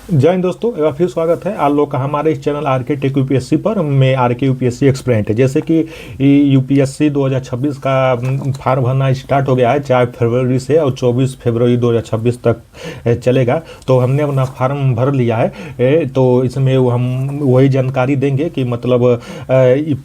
जय हिंद दोस्तों, एक बार फिर स्वागत है आप लोग का हमारे इस चैनल आर के टेक यूपीएससी पर। मैं आर के यूपीएससी एक्सपेरेंट है। जैसे कि यूपीएससी 2026 का फार्म भरना स्टार्ट हो गया है 4 फरवरी से और 24 फरवरी 2026 तक चलेगा। तो हमने अपना फार्म भर लिया है। तो इसमें हम वही जानकारी देंगे कि मतलब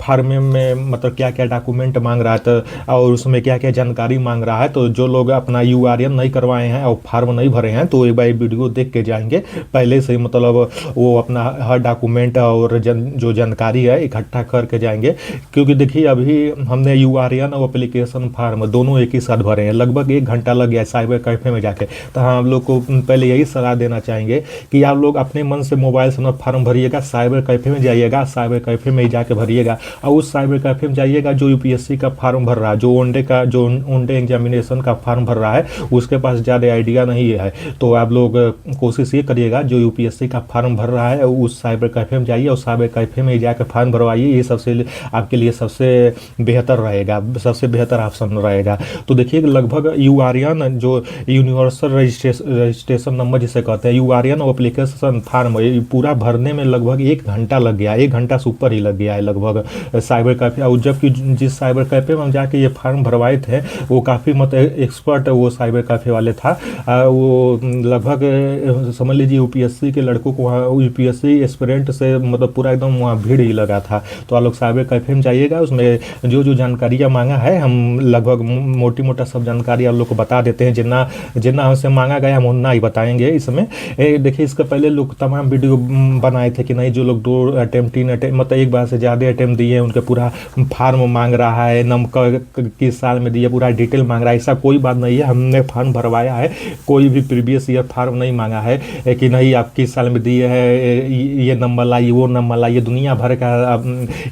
फार्म में मतलब क्या क्या डॉक्यूमेंट मांग रहा है और उसमें क्या क्या जानकारी मांग रहा है। तो जो लोग अपना यूआरएन नहीं करवाए हैं और फार्म नहीं भरे हैं तो एक बार वीडियो देख के जाएंगे। पहले से मतलब वो अपना हर डॉक्यूमेंट और जो जानकारी है इकट्ठा करके जाएंगे। क्योंकि देखिए अभी हमने यूआरएन और एप्लीकेशन फार्म दोनों एक ही साथ भरे हैं, लगभग 1 घंटा लग गया साइबर कैफे में जाके। तो हम लोग को पहले यही सलाह देना चाहेंगे कि आप लोग अपने मन से मोबाइल से मत फार्म भरिएगा, साइबर कैफे में जाइएगा, साइबर कैफे में ही जाके भरिएगा। और उस साइबर कैफे में जाइएगा जो यूपीएससी का फार्म भर रहा है, जो ओनडे एग्जामिनेशन का फार्म भर रहा है, उसके पास ज़्यादा आइडिया नहीं है। तो आप लोग कोशिश ये करिएगा जो यूपीएससी का फार्म भर रहा है उस साइबर कैफे में जाइए और साइबर कैफे में जाकर फार्म भरवाइए। ये सबसे आपके लिए सबसे बेहतर रहेगा, सबसे बेहतर ऑप्शन रहेगा। तो देखिए लगभग यूआरएन जो यूनिवर्सल रजिस्ट्रेशन नंबर जिसे कहते हैं, यूआरएन और एप्लीकेशन फार्म पूरा भरने में लगभग 1 घंटा लग गया, 1 घंटा से ऊपर ही लग गया है लगभग साइबर कैफे। और जबकि जिस साइबर कैफे में हम जाके ये फार्म भरवाए थे वो काफ़ी मतलब एक्सपर्ट वो साइबर कैफे वाले था। वो लगभग समझ लीजिए यूपीएससी के लड़कों को वहाँ यूपीएससी एस्पिरेंट से मतलब पूरा एकदम वहाँ भीड़ ही लगा था। तो आप लोग साइबर कैफे में जाइएगा, उसमें जो जो जानकारियाँ मांगा है हम लगभग मोटी मोटा सब जानकारी आप लोग को बता देते हैं। जितना जितना हमसे मांगा गया हम उतना ही बताएंगे इसमें। देखिए इसके पहले लोग तमाम वीडियो बनाए थे कि नहीं जो लोग 2 अटैम्प्ट 3 अटैम्प्ट मतलब एक बार से ज़्यादा अटैम्प्ट दिए उनके पूरा फार्म मांग रहा है, नंबर किस साल में दिए पूरा डिटेल मांग रहा है। ऐसा कोई बात नहीं है, हमने फार्म भरवाया है, कोई भी प्रीवियस ईयर फार्म नहीं मांगा है कि नहीं आप किस साल में दिए है, ये नंबर लाइए वो नंबर लाइए। दुनिया भर का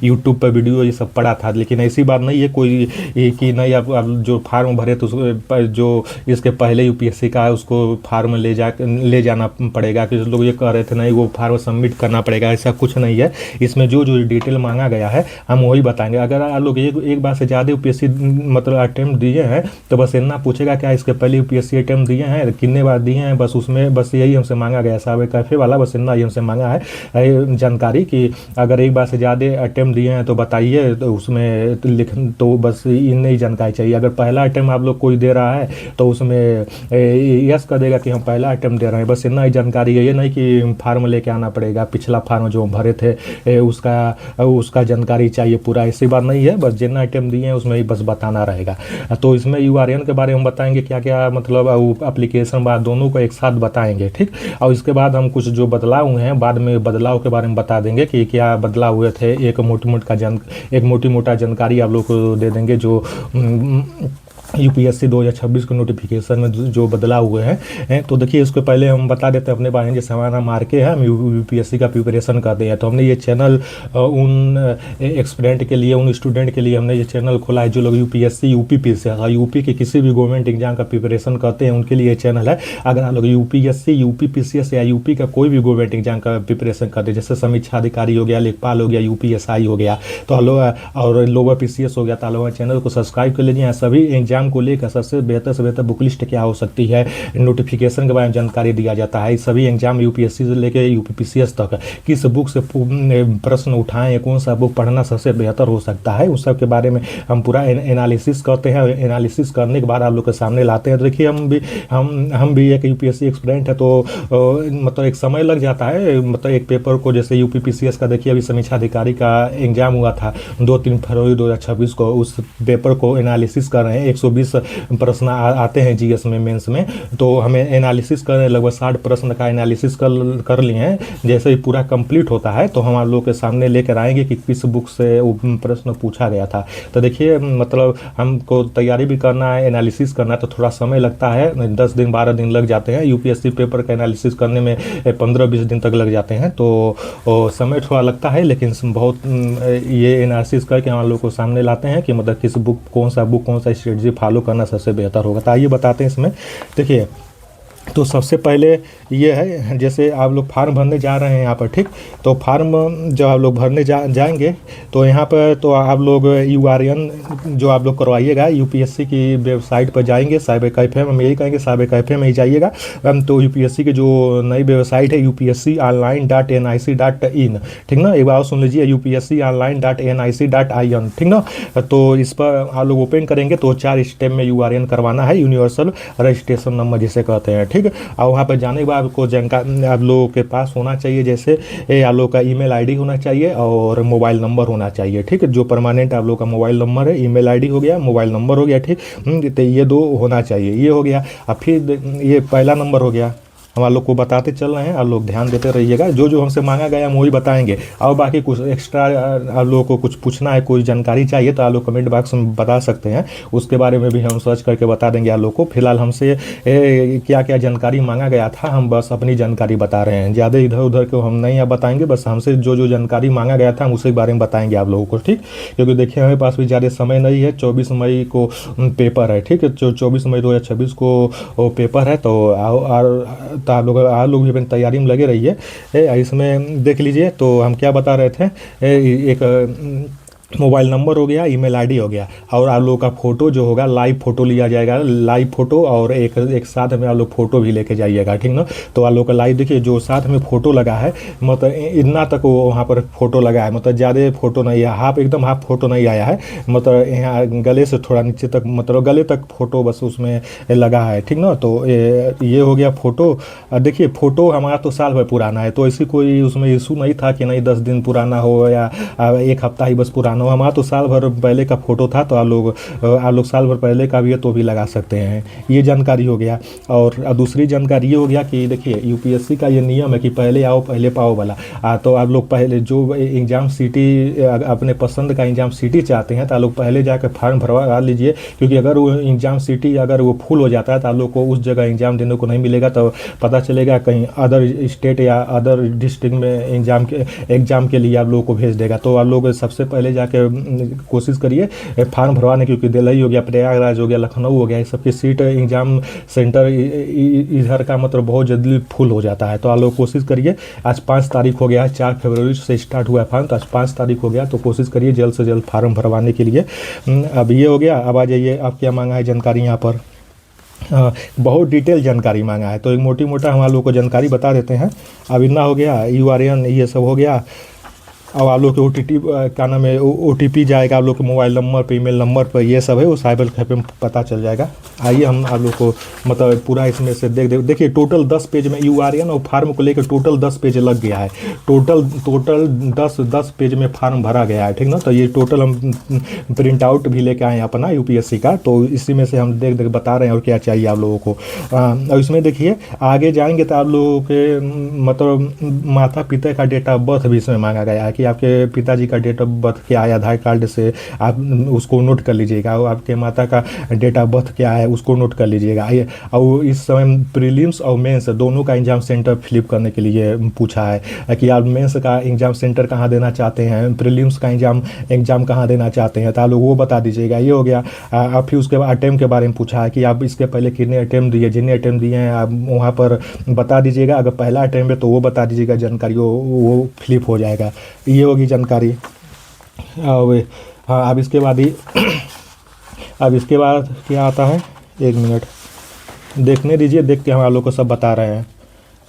यूट्यूब पर वीडियो ये सब पड़ा था, लेकिन ऐसी बात नहीं है कोई कि नहीं आप जो फार्म भरे तो जो इसके पहले यूपीएससी का है उसको फार्म ले जाना पड़ेगा। कि लोग ये कह रहे थे नहीं वो फार्म सबमिट करना पड़ेगा, ऐसा कुछ नहीं है। इसमें जो जो डिटेल मांगा गया है हम वही बताएंगे। अगर आप लोग एक बार से ज़्यादा यूपीएससी मतलब अटैम्प्ट दिए हैं तो बस इतना पूछेगा क्या इसके पहले यूपीएससी अटैम्प्ट दिए हैं, कितने बार दिए हैं, बस उसमें बस यही हमसे मांगा गया साइबर कैफे वाला, बस इतना ही हमसे मांगा है जानकारी कि अगर एक बार से ज़्यादा अटैम्प्ट दिए हैं तो बताइए। तो उसमें लिख तो बस इतनी ही जानकारी चाहिए। अगर पहला अटैम्प्ट आप लोग कोई दे रहा है तो उसमें यस कर देगा कि हम पहला अटैम्प्ट दे रहे हैं, बस इतना ही जानकारी है। ये नहीं कि फार्म लेके आना पड़ेगा, पिछला फार्म जो भरे थे उसका जानकारी चाहिए पूरा, ऐसी बात नहीं है। बस जितना अटैम्प्ट दिए हैं उसमें ही बस बताना रहेगा। तो इसमें यूआरएन के बारे में बताएंगे क्या क्या मतलब एप्लीकेशन बाद दोनों को एक साथ बताएंगे, ठीक। और इसके बाद हम कुछ जो बदलाव हुए हैं बाद में बदलाव के बारे में बता देंगे कि क्या बदलाव हुए थे। एक मोटी मोटा जानकारी आप लोग को दे देंगे जो यूपीएससी 2026 के नोटिफिकेशन में जो बदलाव हुए हैं। तो देखिए इसको पहले हम बता देते हैं अपने बारे में। जैसे हमारा नाम आर के है, हम यूपीएससी का प्रिपरेशन करते हैं। तो हमने ये चैनल उन एक्सपेरेंट के लिए, उन स्टूडेंट के लिए हमने ये चैनल खोला है जो लोग यूपीएससी यूपीपीसीएस यूपी के किसी भी गवर्नमेंट एग्जाम का प्रिपरेशन करते हैं उनके लिए ये चैनल है। अगर आप लोग यूपीएससी यूपीपीसीएस या यूपी का कोई भी गवर्नमेंट एग्जाम का प्रिपरेशन करते हैं, जैसे समीक्षा अधिकारी हो गया, लेखपाल हो गया, यूपीएसआई हो गया, तो और लोअर पीसीएस हो गया, तो लोग चैनल को सब्सक्राइब कर लीजिए। सभी एग्जाम को लेकर सबसे बेहतर बुक लिस्ट क्या हो सकती है, नोटिफिकेशन के बारे में जानकारी दिया जाता है। सभी एग्जाम यूपीएससी से लेकर यूपीपीसीएस तक किस बुक से प्रश्न उठाएं, कौन सा बुक पढ़ना सबसे बेहतर हो सकता है, उस सब के बारे में हम पूरा एनालिसिस करते हैं। एनालिसिस करने के बाद आप लोग के सामने लाते हैं। तो देखिए हम भी एक यूपीएससी एक्सपेरेंट है तो मतलब एक समय लग जाता है। मतलब एक पेपर को जैसे यूपीपीसीएस का देखिए अभी समीक्षा अधिकारी का एग्जाम हुआ था 2-3 फरवरी 2026 को, उस पेपर को एनालिसिस कर रहे हैं। 120 प्रश्न आते हैं जीएस में, मेंस में, तो हमें एनालिसिस कर लगभग 60 प्रश्न का एनालिसिस कर लिए हैं। जैसे ही पूरा कंप्लीट होता है तो हम आप लोगों के सामने लेकर आएंगे कि किस बुक से वो प्रश्न पूछा गया था। तो देखिए मतलब हमको तैयारी भी करना है, एनालिसिस करना है, तो थोड़ा समय लगता है। 10 दिन 12 दिन लग जाते हैं। यूपीएससी पेपर का एनालिसिस करने में 15-20 दिन तक लग जाते हैं। तो समय थोड़ा लगता है, लेकिन बहुत ये एनालिसिस करके हम लोग को सामने लाते हैं कि मतलब किस बुक कौन सा स्ट्रेटजी फॉलो करना सबसे बेहतर होगा। तो आइए बताते हैं इसमें। देखिए तो सबसे पहले ये है, जैसे आप लोग फार्म भरने जा रहे हैं यहाँ पर, ठीक। तो फार्म जब आप लोग भरने जाएंगे तो यहाँ पर तो आप लोग यूआरएन जो आप लोग करवाइएगा यूपीएससी की वेबसाइट पर जाएंगे, साइबर कैफे में, हम यही कहेंगे साइबर कैफे में ही जाइएगा। तो यूपीएससी की जो नई वेबसाइट है upsconline.nic.in, ठीक ना, एक बार सुन लीजिए, upsconline.nic.in, ठीक ना। तो इस पर आप लोग ओपन करेंगे तो 4 स्टेप में यूआरएन करवाना है, यूनिवर्सल रजिस्ट्रेशन नंबर जिसे कहते हैं, ठीक। और वहाँ पर जाने के बाद आपको जानकारी आप लोगों के पास होना चाहिए, जैसे आप लोग का ईमेल आईडी होना चाहिए और मोबाइल नंबर होना चाहिए, ठीक है। जो परमानेंट आप लोग का मोबाइल नंबर है, ईमेल आईडी हो गया, मोबाइल नंबर हो गया, ठीक। तो ये 2 होना चाहिए, ये हो गया। अब फिर ये पहला नंबर हो गया, हम आप लोग को बताते चल रहे हैं, आप लोग ध्यान देते रहिएगा। जो जो हमसे मांगा गया हम वही बताएंगे, और बाकी कुछ एक्स्ट्रा आप लोगों को कुछ पूछना है, कोई जानकारी चाहिए तो आप लोग कमेंट बॉक्स में बता सकते हैं, उसके बारे में भी हम सर्च करके बता देंगे आप लोग को। फिलहाल हमसे क्या क्या जानकारी मांगा गया था, हम बस अपनी जानकारी बता रहे हैं, ज़्यादा इधर उधर को हम नहीं आप बताएंगे, बस हमसे जो जो जानकारी मांगा गया था हम उसी बारे में बताएंगे आप लोगों को, ठीक। क्योंकि देखिए हमारे पास भी ज़्यादा समय नहीं है, 24 मई को पेपर है, ठीक है। 24 मई 2026 को पेपर है, तो आप लोग भी अपनी तैयारी में लगे रहिए। इसमें देख लीजिए, तो हम क्या बता रहे थे, एक मोबाइल नंबर हो गया, ईमेल आईडी हो गया, और आप लोगों का फ़ोटो जो होगा लाइव फ़ोटो लिया जाएगा, लाइव फ़ोटो, और एक साथ में आप लोग फ़ोटो भी लेके जाइएगा, ठीक ना। तो आप लोग का लाइव देखिए, जो साथ में फ़ोटो लगा है, मतलब इतना तक वो वहाँ पर फ़ोटो लगा है, मतलब ज़्यादा फ़ोटो नहीं है, एकदम हाफ फ़ोटो नहीं आया है, मतलब यहाँ गले से थोड़ा नीचे तक, मतलब गले तक फ़ोटो बस उसमें लगा है, ठीक ना। तो ये हो गया फ़ोटो। देखिए फ़ोटो हमारा तो साल भर पुराना है, तो ऐसी कोई उसमें इशू नहीं था कि नहीं 10 दिन पुराना हो या 1 हफ्ता ही बस पुराना हो। हमारा तो साल भर पहले का फ़ोटो था, तो आप लोग साल भर पहले का भी है तो भी लगा सकते हैं। ये जानकारी हो गया। और दूसरी जानकारी ये हो गया कि देखिए यूपीएससी का ये नियम है कि पहले आओ पहले पाओ वाला। तो आप लोग पहले जो एग्ज़ाम सिटी अपने पसंद का एग्ज़ाम सिटी चाहते हैं तो आप लोग पहले जाकर फार्म भरवा लीजिए, क्योंकि अगर वो एग्ज़ाम सिटी अगर वो फुल हो जाता है तो आप लोग को उस जगह एग्ज़ाम देने को नहीं मिलेगा, तो पता चलेगा कहीं अदर स्टेट या अदर डिस्ट्रिक्ट में एग्ज़ाम के लिए आप लोगों को भेज देगा। तो आप लोग सबसे पहले जाके कोशिश करिए फार्म भरवाने, क्योंकि दिल्ली हो गया, प्रयागराज हो गया, लखनऊ हो गया, इस सबकी सीट एग्ज़ाम सेंटर इधर का मतलब बहुत जल्दी फुल हो जाता है। तो आप लोग कोशिश करिए, आज 5 तारीख हो गया है, 4 फरवरी से स्टार्ट हुआ है फार्म, तो आज 5 तारीख हो गया, तो कोशिश करिए जल्द से जल्द फार्म भरवाने के लिए। अब ये हो गया। अब आ जाइए, अब क्या मांगा है जानकारी यहाँ पर, बहुत डिटेल जानकारी मांगा है, तो एक मोटी मोटा हम आप लोग को जानकारी बता देते हैं। अब इतना हो गया, यूआरएन ये सब हो गया। अब आप लोग के ओटीपी क्या नाम है, ओटीपी जाएगा आप लोग के मोबाइल नंबर पे, ईमेल नंबर पर, ये सब है वो साइबर कैफे में पता चल जाएगा। आइए हम आप लोग को मतलब पूरा इसमें से देखिए टोटल 10 पेज में यूआरएन और फार्म को लेकर टोटल 10 पेज लग गया है, टोटल 10 पेज में फार्म भरा गया है, ठीक ना। तो ये टोटल हम प्रिंट आउट भी लेके आए हैं अपना यूपीएससी का, तो इसी में से हम देख बता रहे हैं और क्या चाहिए आप लोगों को। और इसमें देखिए आगे जाएंगे तो आप लोगों के मतलब माता पिता का डेट ऑफ बर्थ भी इसमें मांगा गया है कि आपके पिताजी का डेट ऑफ बर्थ क्या है, आधार कार्ड से आप उसको नोट कर लीजिएगा, और आपके माता का डेट ऑफ बर्थ क्या है उसको नोट कर लीजिएगा। और इस समय प्रीलिम्स और मेंस दोनों का एग्जाम सेंटर फ्लिप करने के लिए पूछा है कि आप मेंस का एग्जाम सेंटर कहाँ देना चाहते हैं, प्रीलिम्स का एग्जाम कहाँ देना चाहते हैं, तो आप लोग वो बता दीजिएगा। ये हो गया। आप फिर उसके बाद अटेम्प्ट के बारे में पूछा है कि आप इसके पहले कितने अटेम्प्ट दिए, जितने अटेम्प्ट दिए हैं आप वहाँ पर बता दीजिएगा। अगर पहला अटेम्प्ट है तो वो बता दीजिएगा, जानकारी वो फ्लिप हो जाएगा। ये होगी जानकारी। हाँ, अब इसके बाद क्या आता है, 1 मिनट देखने दीजिए, देख के हम आप लोग को सब बता रहे हैं,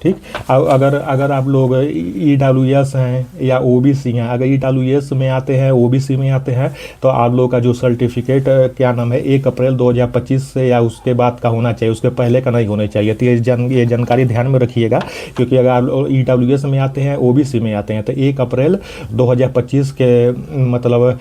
ठीक। अगर आप लोग ईडब्ल्यूएस हैं या ओबीसी हैं, अगर ईडब्ल्यूएस में आते हैं, ओबीसी में आते हैं, तो आप लोग का जो सर्टिफिकेट क्या नाम है 1 अप्रैल 2025 से या उसके बाद का होना चाहिए, उसके पहले का नहीं होना चाहिए। तो ये जानकारी ध्यान में रखिएगा, क्योंकि अगर आप ईडब्ल्यूएस में आते हैं, ओबीसी में आते हैं, तो 1 अप्रैल 2025 के मतलब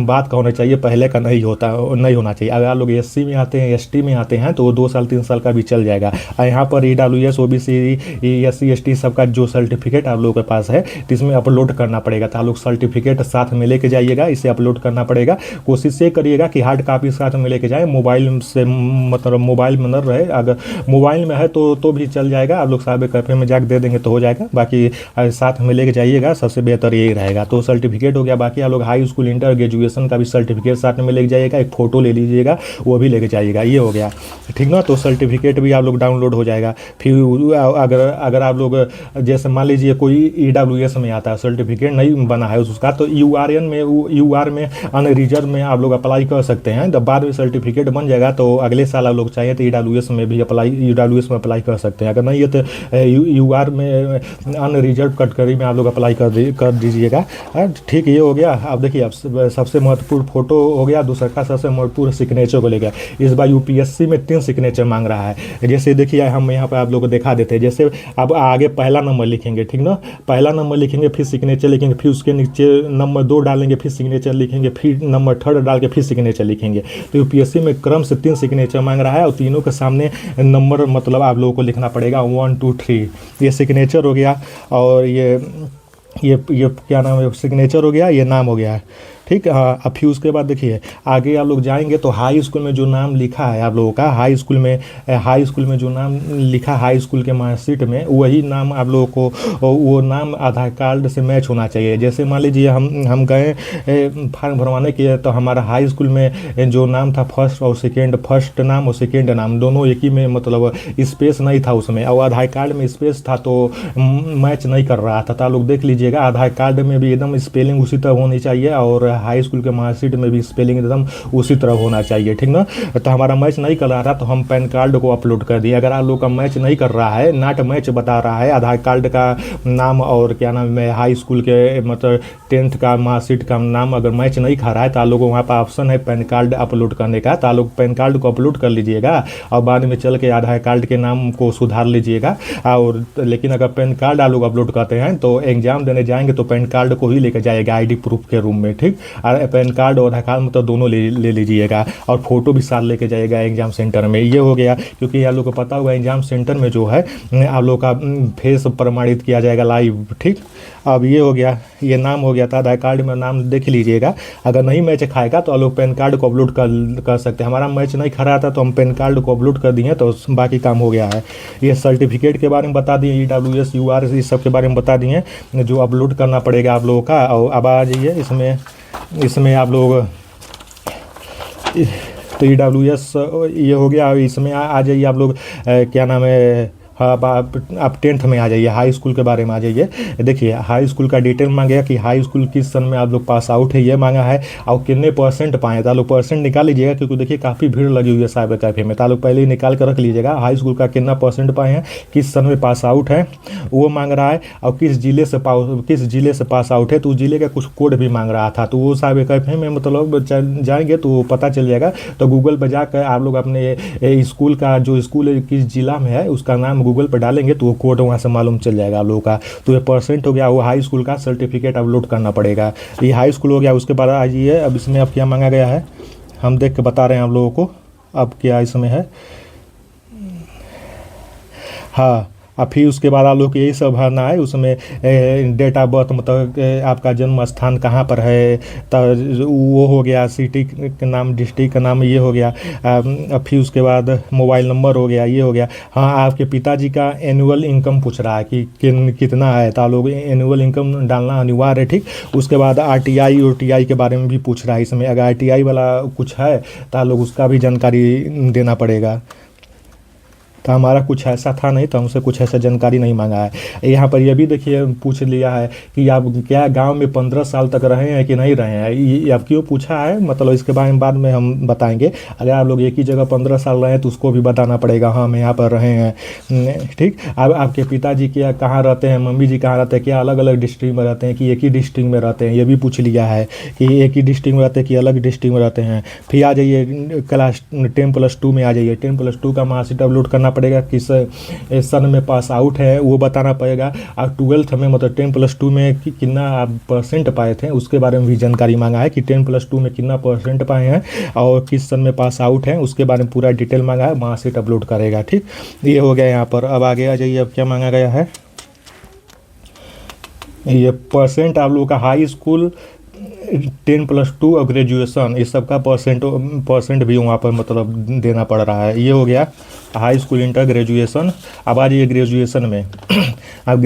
बाद का होना चाहिए, पहले का नहीं होना चाहिए। अगर आप लोग एससी में आते हैं, एसटी में आते हैं, तो वो 2 साल 3 साल का भी चल जाएगा। यहाँ पर ईडब्ल्यूएस ओबीसी SC ST सबका जो सर्टिफिकेट आप लोगों के पास है तो इसमें अपलोड करना पड़ेगा। तो आप लोग सर्टिफिकेट साथ में लेके जाइएगा, इसे अपलोड करना पड़ेगा। कोशिश ये करिएगा कि हार्ड कापी साथ में लेके जाए, मोबाइल से मतलब मोबाइल में न रहे। अगर मोबाइल में है तो भी चल जाएगा, आप लोग साइबर कैफे में जाकर दे देंगे तो हो जाएगा। बाकी साथ में लेके जाइएगा, सबसे बेहतर यही रहेगा। तो सर्टिफिकेट हो गया। बाकी आप लोग हाई स्कूल इंटर ग्रेजुएशन का भी सर्टिफिकेट साथ में लेके जाइएगा, एक फ़ोटो ले लीजिएगा, वो भी लेके जाइएगा। ये हो गया, ठीक ना। तो सर्टिफिकेट भी आप लोग डाउनलोड हो जाएगा। फिर अगर आप लोग जैसे मान लीजिए कोई EWS में आता है, सर्टिफिकेट नहीं बना है उसका, तो UR में अनरिजर्व में आप लोग अप्लाई कर सकते हैं। जब बाद में सर्टिफिकेट बन जाएगा तो अगले साल आप लोग चाहें तो EWS में अप्लाई कर सकते हैं। अगर नहीं है तो UR में अनरिजर्व कैटेगरी में आप लोग अप्लाई कर दीजिएगा। ठीक, ये हो गया। अब देखिए, अब सबसे महत्वपूर्ण फोटो हो गया, दूसरा का सबसे महत्वपूर्ण सिग्नेचर को लेकर। इस बार UPSC में 3 सिग्नेचर मांग रहा है। जैसे देखिए, हम यहाँ पर आप लोग को दिखा देते हैं। जैसे अब आगे पहला नंबर लिखेंगे, ठीक ना, पहला नंबर लिखेंगे, फिर सिग्नेचर लिखेंगे, फिर उसके नीचे नंबर 2 डालेंगे, फिर सिग्नेचर लिखेंगे, फिर नंबर 3 डाल के फिर सिग्नेचर लिखेंगे। तो UPSC में क्रम से 3 सिग्नेचर मांग रहा है और तीनों के सामने नंबर मतलब आप लोगों को लिखना पड़ेगा 1 2 3। ये सिग्नेचर हो गया और ये क्या नाम है, सिग्नेचर हो गया, ये नाम हो गया, ठीक। हाँ, अब फिर उसके बाद देखिए आगे आप लोग जाएंगे तो हाई स्कूल में जो नाम लिखा है आप लोगों का, हाई स्कूल में जो नाम लिखा हाई स्कूल के मार्कशीट में, वही नाम आप लोगों को वो नाम आधार कार्ड से मैच होना चाहिए। जैसे मान लीजिए हम गए फॉर्म भरवाने के, तो हमारा हाई स्कूल में जो नाम था फर्स्ट नाम और सेकेंड नाम दोनों एक ही में, मतलब स्पेस नहीं था उसमें, और आधार कार्ड में स्पेस था तो मैच नहीं कर रहा था। तो आप लोग देख लीजिएगा, आधार कार्ड में भी एकदम स्पेलिंग उसी तरह होनी चाहिए और हाई स्कूल के मार्कशीट में भी स्पेलिंग एकदम उसी तरह होना चाहिए, ठीक ना। तो हमारा मैच नहीं कर रहा था तो हम पैन कार्ड को अपलोड कर दिए। अगर आप लोग का मैच नहीं कर रहा है, नॉट मैच बता रहा है, आधार कार्ड का नाम और क्या नाम है हाई स्कूल के मतलब 10th का मार्कशीट का नाम अगर मैच नहीं खा रहा है, तो आप लोगों को वहाँ पर ऑप्शन है पैन कार्ड अपलोड करने का। तो आप लोग पैन कार्ड को अपलोड कर लीजिएगा और बाद में चल के आधार कार्ड के नाम को सुधार लीजिएगा। और लेकिन अगर पैन कार्ड आप लोग अपलोड करते हैं तो एग्जाम देने जाएंगे तो पैन कार्ड को ही लेकर जाएगा ID प्रूफ के रूम में, ठीक। और पैन कार्ड और आधार कार्ड मतलब दोनों ले लीजिएगा और फोटो भी साथ लेके जाइएगा एग्जाम सेंटर में। ये हो गया, क्योंकि आप लोग को पता होगा एग्जाम सेंटर में जो है आप लोग का फेस प्रमाणित किया जाएगा लाइव, ठीक। अब ये हो गया, ये नाम हो गया था, आधार कार्ड में नाम देख लीजिएगा। अगर नहीं मैच खाएगा तो आप लोग पैन कार्ड को अपलोड कर सकते हैं। हमारा मैच नहीं खा रहा था तो हम पैन कार्ड को अपलोड कर दिए तो बाकी काम हो गया है। ये सर्टिफिकेट के बारे में बता दिए, EWS UR इस सब के बारे में बता दिए जो अपलोड करना पड़ेगा आप लोगों का। और अब आ जाइए इसमें आप लोग तो EWS ये हो गया। इसमें आ जाइए आप लोग क्या नाम है, हाँ, आप 10th में आ जाइए, हाई स्कूल के बारे में आ जाइए। देखिए हाई स्कूल का डिटेल मांगेगा कि हाई स्कूल किस सन में आप लोग पास आउट है, ये मांगा है और कितने % पाए। तो आप लोग % निकाल लीजिएगा, क्योंकि देखिए काफ़ी भीड़ लगी हुई है साइबर कैफे में। तो आप लोग पहले ही निकाल कर रख लीजिएगा हाई स्कूल का कितना % पाए हैं, किस सन में पास आउट है वो मांग रहा है, और किस जिले से पास आउट है तो उस जिले का कुछ कोड भी मांग रहा था। तो वो साइबर कैफे में मतलब जाएंगे तो पता चल जाएगा। तो गूगल पर जाकर आप लोग अपने स्कूल का जो स्कूल किस जिला में है उसका नाम गूगल पर डालेंगे तो वो कोड वहाँ से मालूम चल जाएगा आप लोगों का। तो ये % हो गया, वो हाई स्कूल का सर्टिफिकेट अपलोड करना पड़ेगा। ये हाई स्कूल हो गया। उसके बाद आ जाइए, अब इसमें अब क्या मांगा गया है हम देख के बता रहे हैं आप लोगों को। अब क्या इसमें है, हाँ, और फिर उसके बाद आप लोग को यही सब भरना है। उसमें डेट ऑफ बर्थ मतलब आपका जन्म स्थान कहाँ पर है, तो वो हो गया, सिटी का नाम, डिस्ट्रिक्ट का नाम, ये हो गया। फिर उसके बाद मोबाइल नंबर हो गया, ये हो गया। हाँ, आपके पिताजी का एनुअल इनकम पूछ रहा है कि कितना है, तो आप लोग एनुअल इनकम डालना अनिवार्य है, ठीक। उसके बाद RTI OTI के बारे में भी पूछ रहा है इसमें। अगर RTI वाला कुछ है तो आप लोग उसका भी जानकारी देना पड़ेगा। तो हमारा कुछ ऐसा था नहीं, तो हमसे कुछ ऐसा जानकारी नहीं मांगा है। यहाँ पर यह भी देखिए पूछ लिया है कि आप क्या गांव में 15 साल तक रहे हैं कि नहीं रहे हैं। ये अब क्यों पूछा है, मतलब इसके बारे में बाद में हम बताएंगे। अगर आप लोग एक ही जगह 15 साल रहे हैं तो उसको भी बताना पड़ेगा, हाँ हम यहाँ पर रहे हैं, ठीक। अब आपके पिताजी क्या कहाँ रहते हैं, मम्मी जी कहाँ रहते हैं, क्या अलग अलग डिस्ट्रिक्ट में रहते हैं कि एक ही डिस्ट्रिक्ट में रहते हैं, ये भी पूछ लिया है कि एक ही डिस्ट्रिक्ट में रहते हैं कि अलग डिस्ट्रिक्ट में रहते हैं। फिर आ जाइए क्लास 10+2 में आ जाइए। 10+2 का मार्कशीट अपलोड करना पड़ेगा किस सन में पास आउट है वो बताना पड़ेगा, और 12th में मतलब 10+2 में कितना आप परसेंट पाए थे उसके बारे में भी जानकारी मांगा है कि 10+2 में कितना परसेंट पाए हैं और किस सन में पास आउट हैं उसके बारे में पूरा डिटेल मांगा है, मार्कशीट अपलोड करेगा। ठीक, ये हो गया यहाँ पर। अब आगे आ जाइए, अब क्या मांगा गया है, ये परसेंट आप लोगों का हाई स्कूल 10+2 और ग्रेजुएशन इस सब का परसेंट भी वहाँ पर मतलब देना पड़ रहा है। ये हो गया हाई स्कूल, इंटर, ग्रेजुएशन। अब आ जाइए ग्रेजुएशन में। अब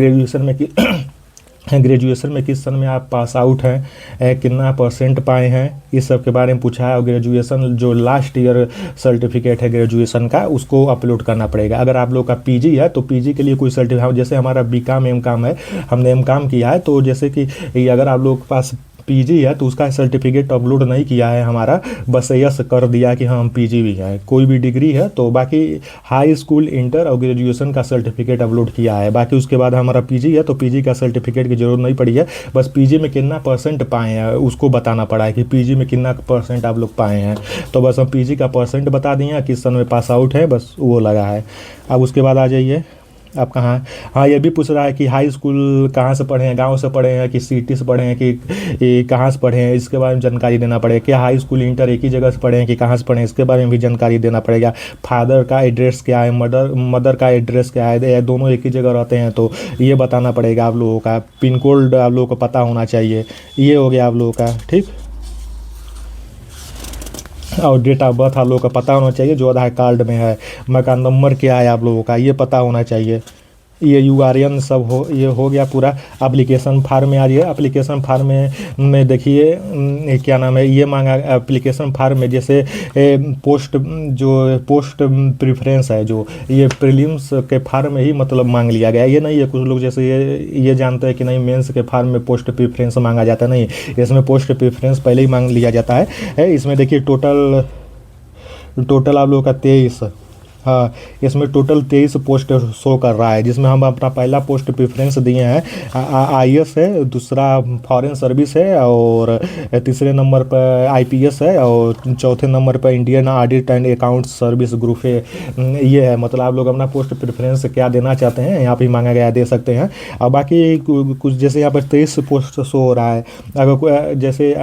ग्रेजुएशन में किस सन में आप पास आउट हैं, कितना परसेंट पाए हैं, इस सब के बारे में पूछा है। और ग्रेजुएशन जो लास्ट ईयर सर्टिफिकेट है ग्रेजुएशन का उसको अपलोड करना पड़ेगा। अगर आप लोग का पीजी है तो पीजी के लिए कोई सर्टिफिकेट, जैसे हमारा बीकॉम एमकॉम है, हमने एमकॉम किया है, तो जैसे कि अगर आप लोग के पास पीजी है तो उसका सर्टिफिकेट अपलोड नहीं किया है हमारा, बस यस कर दिया कि हाँ हम पीजी भी हैं। कोई भी डिग्री है तो बाकी हाई स्कूल, इंटर और ग्रेजुएशन का सर्टिफिकेट अपलोड किया है, बाकी उसके बाद हमारा पीजी है तो पीजी का सर्टिफिकेट की ज़रूरत नहीं पड़ी है, बस पीजी में कितना परसेंट पाए हैं उसको बताना पड़ा है कि पीजी में कितना परसेंट आप लोग पाए हैं। तो बस हम पीजी का परसेंट बता दिए, किस सन में पास आउट है, बस वो लगा है। अब उसके बाद आ जाइए, आप कहाँ, हाँ ये भी पूछ रहा है कि हाई स्कूल कहाँ से पढ़े हैं, गांव से पढ़े हैं कि सिटी से पढ़े हैं कि कहाँ से पढ़े हैं, इसके बारे में जानकारी देना पड़ेगा। क्या हाई स्कूल, इंटर एक ही जगह से पढ़े हैं कि कहाँ से पढ़े हैं, इसके बारे में भी जानकारी देना पड़ेगा। फादर का एड्रेस क्या है, मदर का एड्रेस क्या है, दोनों एक ही जगह रहते हैं तो ये बताना पड़ेगा आप लोगों का। पिन कोड आप लोगों को पता होना चाहिए। ये हो गया आप लोगों का। ठीक, और डेट ऑफ बर्थ आप लोगों का पता होना चाहिए जो आधार कार्ड में है। मकान नंबर क्या है आप लोगों का ये पता होना चाहिए। ये यूआरएन सब हो, ये हो गया पूरा। एप्लीकेशन फार्म में आ जाइए। एप्लीकेशन फार्म में देखिए क्या नाम है, ये मांगा एप्लीकेशन फार्म में, जैसे पोस्ट प्रेफरेंस है जो, ये प्रीलिम्स के फार्म में ही मतलब मांग लिया गया। ये नहीं है कुछ लोग जैसे ये जानते हैं कि नहीं मेंस के फार्म में पोस्ट प्रेफरेंस मांगा जाता नहीं, इसमें पोस्ट प्रेफरेंस पहले ही मांग लिया जाता है। इसमें देखिए टोटल आप लोगों का 23, हाँ इसमें टोटल 23 पोस्ट शो कर रहा है, जिसमें हम अपना पहला पोस्ट प्रेफरेंस दिए हैं आईएएस है, दूसरा फॉरेन सर्विस है, और तीसरे नंबर पर आईपीएस है, और चौथे नंबर पर Indian audit and account service group है। ये है मतलब आप लोग अपना पोस्ट प्रेफरेंस क्या देना चाहते हैं यहाँ पे मांगा गया दे सकते हैं। और बाकी कुछ जैसे यहाँ पर 23 पोस्ट शो हो रहा है। अगर जैसे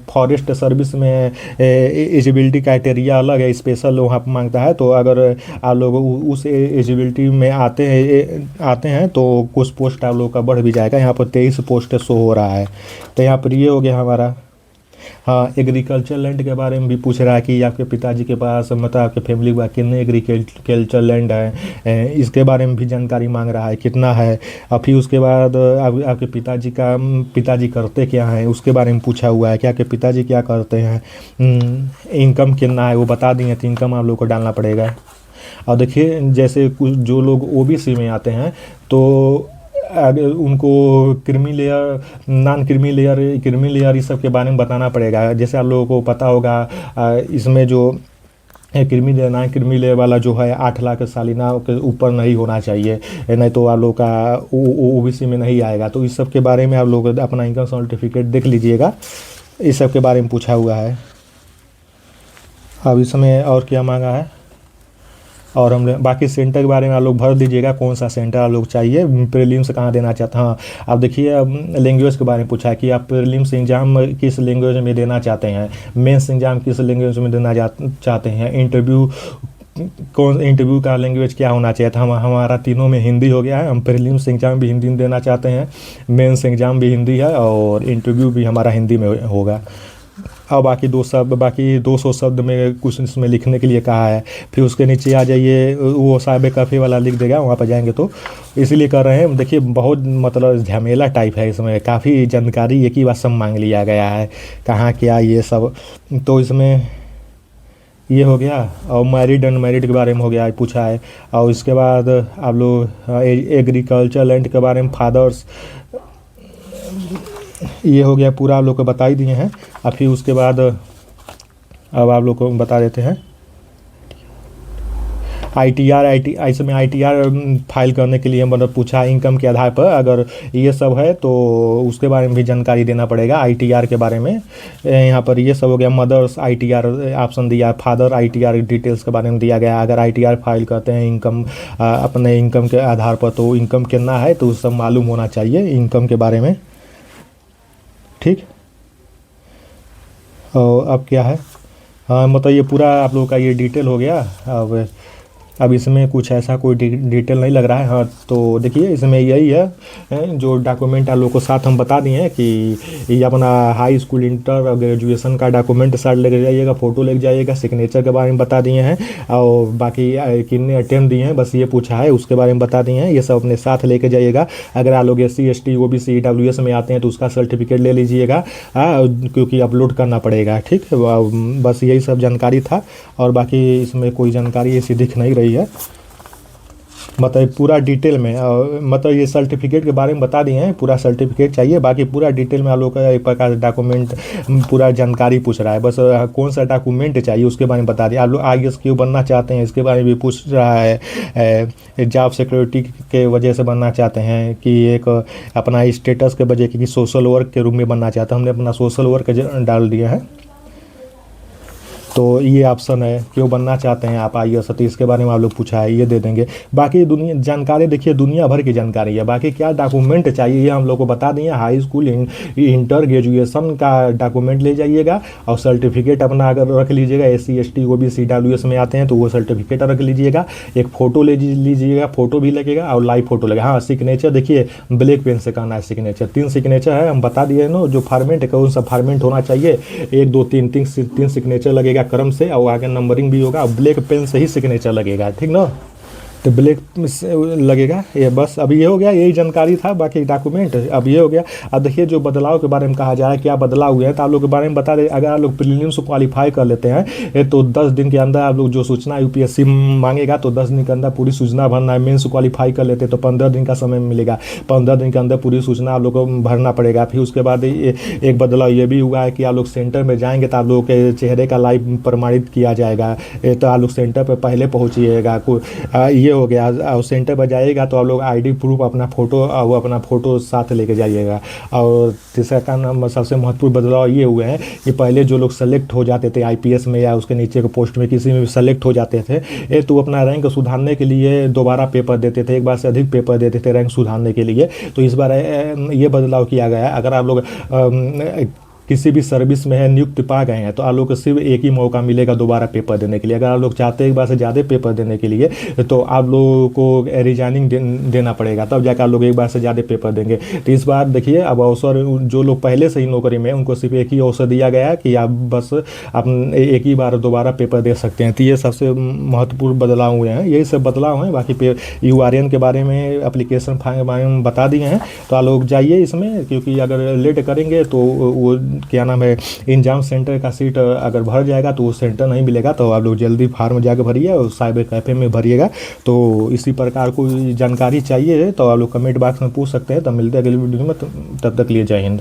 फॉरेस्ट सर्विस में एलिजिबिलिटी क्राइटेरिया अलग है, स्पेशल वहाँ पर मांगता है, तो अगर आप लोग उस एलिजिबिलिटी में आते हैं तो कुछ पोस्ट आप लोग का बढ़ भी जाएगा। यहाँ पर 23 पोस्ट शो हो रहा है। तो यहाँ पर ये हो गया हमारा। हाँ, एग्रीकल्चर लैंड के बारे में भी पूछ रहा है कि आपके पिताजी के पास मतलब आपके फैमिली के पास कितने एग्रीकल्चर लैंड है, इसके बारे में भी जानकारी मांग रहा है कितना है। और फिर उसके बाद आपके पिताजी करते क्या हैं उसके बारे में पूछा हुआ है कि आपके पिताजी क्या करते हैं, इनकम कितना है वो बता दिए, तो इनकम आप लोग को डालना पड़ेगा। और देखिए जैसे कुछ जो लोग ओबीसी में आते हैं तो उनको creamy layer, non creamy layer इस सब के बारे में बताना पड़ेगा। जैसे आप लोगों को पता होगा इसमें जो creamy layer, non creamy layer वाला जो है 8 लाख सालाना के ऊपर नहीं होना चाहिए, नहीं तो आप लोग का ओबीसी में नहीं आएगा। तो इस सब के बारे में आप लोग अपना इनकम सर्टिफिकेट देख लीजिएगा, इस सब के बारे में पूछा हुआ है। अब इसमें और क्या मांगा है, और हमने बाकी सेंटर के बारे में आप लोग भर दीजिएगा, कौन सा सेंटर आप लोग चाहिए, प्रीलिम्स कहाँ देना चाहते हैं। हाँ, आप देखिए लैंग्वेज के बारे में पूछा है कि आप प्रीलिम्स एग्जाम किस लैंग्वेज में देना चाहते हैं, मेंस एग्जाम किस लैंग्वेज में देना चाहते हैं, इंटरव्यू का लैंग्वेज क्या होना चाहिए था। हमारा तीनों में हिंदी हो गया है, हम प्रीलिम्स एग्जाम भी हिंदी में देना चाहते हैं, मेंस एग्जाम भी हिंदी है, और इंटरव्यू भी हमारा हिंदी में होगा। और बाकी 200 शब्द में कुछ इसमें लिखने के लिए कहा है। फिर उसके नीचे आ जाइए, वो साहिब काफ़ी वाला लिख देगा, वहाँ पर जाएंगे तो इसीलिए कर रहे हैं। देखिए बहुत मतलब झमेला टाइप है, इसमें काफ़ी जानकारी एक ही बार सब मांग लिया गया है, कहाँ क्या ये सब। तो इसमें ये हो गया, और मैरिड अनमैरिड के बारे में हो गया पूछा है। और इसके बाद आप लोग एग्रीकल्चर लैंड के बारे में, फादर्स, ये हो गया पूरा आप लोग को बता ही दिए हैं। और फिर उसके बाद अब आप लोग को बता देते हैं। ITR इसमें ITR फाइल करने के लिए मतलब पूछा है इनकम के आधार पर, अगर ये सब है तो उसके बारे में भी जानकारी देना पड़ेगा ITR के बारे में। यहाँ पर ये सब हो गया। मदर्स ITR ऑप्शन दिया, फादर ITR डिटेल्स के बारे में दिया गया। अगर ITR फाइल करते हैं इनकम अपने इनकम के आधार पर तो इनकम कितना है तो सब मालूम होना चाहिए इनकम के बारे में, ठीक। और अब क्या है, हाँ मतलब ये पूरा आप लोगों का ये डिटेल हो गया। अब इसमें कुछ ऐसा कोई डिटेल नहीं लग रहा है। हाँ तो देखिए इसमें यही है जो डॉक्यूमेंट आप लोगों को साथ हम बता दिए हैं कि ये अपना हाई स्कूल इंटर और ग्रेजुएशन का डॉक्यूमेंट साथ लेके जाइएगा, फ़ोटो लेके जाइएगा, सिग्नेचर के बारे में बता दिए हैं और बाकी कितने अटेम्प्ट दिए हैं बस ये पूछा है उसके बारे में बता दिए हैं। ये सब अपने साथ लेके जाइएगा। अगर आप लोग SC ST OBC EWS में आते हैं तो उसका सर्टिफिकेट ले लीजिएगा क्योंकि अपलोड करना पड़ेगा, ठीक। बस यही सब जानकारी था और बाकी इसमें कोई जानकारी ऐसी दिख नहीं रही है। मतलब पूरा डिटेल में मतलब ये सर्टिफिकेट के बारे में बता दिए हैं, पूरा सर्टिफिकेट चाहिए, बाकी पूरा डिटेल में आप लोग का एक प्रकार डॉक्यूमेंट पूरा जानकारी पूछ रहा है। बस कौन सा डॉक्यूमेंट चाहिए उसके बारे में बता दिया। आप लोग IAS क्यों बनना चाहते हैं इसके बारे में भी पूछ रहा है। जॉब सिक्योरिटी के वजह से बनना चाहते हैं कि एक अपना स्टेटस के वजह कि सोशल वर्क के रूप में बनना चाहते हैं। हमने अपना सोशल वर्क डाल दिया है तो ये ऑप्शन है। क्यों बनना चाहते हैं आप IAS तो इसके बारे में आप लोग पूछा है, ये दे देंगे। बाकी दुनिया जानकारी देखिए दुनिया भर की जानकारी है। बाकी क्या डॉक्यूमेंट चाहिए ये हम लोग को बता दिए। हाई स्कूल इंटर ग्रेजुएशन का डॉक्यूमेंट ले जाइएगा और सर्टिफिकेट अपना अगर रख लीजिएगा। SC ST OBC EWS में आते हैं तो वो सर्टिफिकेट रख लीजिएगा। एक फ़ोटो ले लीजिएगा, फ़ोटो भी लगेगा और लाइव फ़ोटो लगेगा। हाँ सिग्नेचर देखिए ब्लैक पेन से करना है सिग्नेचर। 3 सिग्नेचर है हम बता दिए ना, जो फॉर्मेट है कौन सा फॉर्मेट होना चाहिए। 1 2 3 सिग्नेचर लगेगा क्रम से और आगे नंबरिंग भी होगा। ब्लैक पेन से ही सिग्नेचर लगेगा, ठीक ना। तो ब्लैक लगेगा ये। बस अभी ये हो गया, यही जानकारी था। बाकी डॉक्यूमेंट अब ये हो गया। अब देखिए जो बदलाव के बारे में कहा जा रहा है, क्या बदलाव हुए हैं तो आप लोग के बारे में बता दें। अगर आप लोग प्रीलिम्स क्वालिफाई कर लेते हैं तो 10 दिन के अंदर आप लोग जो सूचना UPSC मांगेगा तो 10 दिन के अंदर पूरी सूचना भरना है। मेंस क्वालिफाई कर लेते तो 15 दिन का समय मिलेगा। 15 दिन के अंदर पूरी सूचना आप लोग को भरना पड़ेगा। फिर उसके बाद एक बदलाव ये भी हुआ है कि आप लोग सेंटर में जाएंगे तो आप लोगों के चेहरे का लाइव प्रमाणित किया जाएगा। तो आप लोग सेंटर पर पहले पहुँचिएगा। ये हो गया। और सेंटर पर जाइएगा तो आप लोग ID प्रूफ अपना फ़ोटो साथ लेके जाइएगा। और तीसरा का नाम सबसे महत्वपूर्ण बदलाव ये हुए हैं कि पहले जो लोग सेलेक्ट हो जाते थे IPS में या उसके नीचे के पोस्ट में किसी में भी सेलेक्ट हो जाते थे तो अपना रैंक सुधारने के लिए दोबारा पेपर देते थे, एक बार से अधिक पेपर देते थे रैंक सुधारने के लिए। तो इस बार ये बदलाव किया गया है। अगर आप लोग किसी भी सर्विस में है नियुक्ति पा गए हैं तो आप लोग को सिर्फ एक ही मौका मिलेगा दोबारा पेपर देने के लिए। अगर आप लोग चाहते हैं एक बार से ज़्यादा पेपर देने के लिए तो आप लोगों को रिजाइनिंग देना पड़ेगा, तब जाकर आप लोग एक बार से ज़्यादा पेपर देंगे। तो इस बार देखिए अब अवसर जो लोग पहले से ही नौकरी में उनको सिर्फ एक ही अवसर दिया गया है कि आप बस आप एक ही बार दोबारा पेपर दे सकते हैं। तो ये सबसे महत्वपूर्ण बदलाव हुए हैं, यही सब बदलाव हैं। बाकी URN के बारे में एप्लीकेशन फार्म के बारे में बता दिए हैं। तो आप लोग जाइए इसमें, क्योंकि अगर लेट करेंगे तो वो क्या नाम है एग्जाम सेंटर का सीट अगर भर जाएगा तो वो सेंटर नहीं मिलेगा। तो आप लोग जल्दी फार्म जाकर भरिए और साइबर कैफ़े में भरिएगा। तो इसी प्रकार कोई जानकारी चाहिए तो आप लोग कमेंट बॉक्स में पूछ सकते हैं। तब मिलते हैं अगली वीडियो में, तब तक लिए जय हिंद।